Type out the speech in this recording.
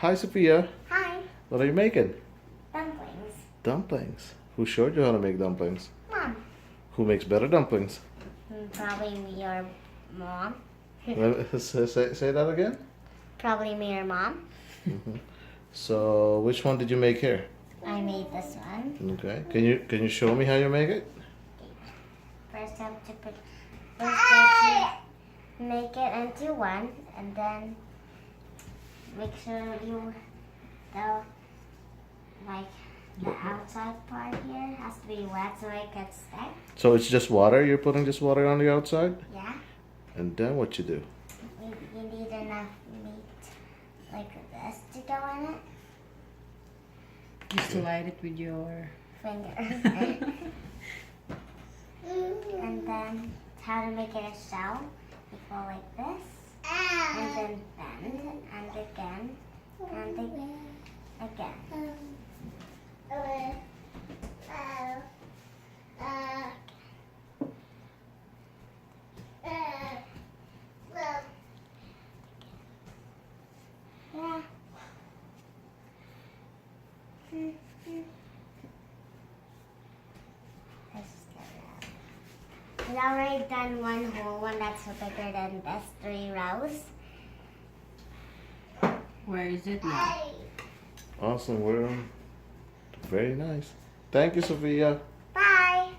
Hi, Sophia. Hi. What are you making? Dumplings. Dumplings. Who showed you how to make dumplings? Mom. Who makes better dumplings? Probably me or mom. Say that again. Probably me or mom. So, which one did you make here? I made this one. Okay. Can you show me how you make it? First you have to make it into one, and then make sure the outside part here has to be wet so it gets stuck. So it's just water. You're putting just water on the outside, Yeah. and then what you do? You need enough meat like this to go in it. Just slide it with your Finger. And then how to make it a shell. You go like this. And then bend. And again. And again. Yeah. I've already done one whole one that's bigger than this, 3 rows. Where is it now? Awesome. We're very nice. Thank you, Sophia. Bye!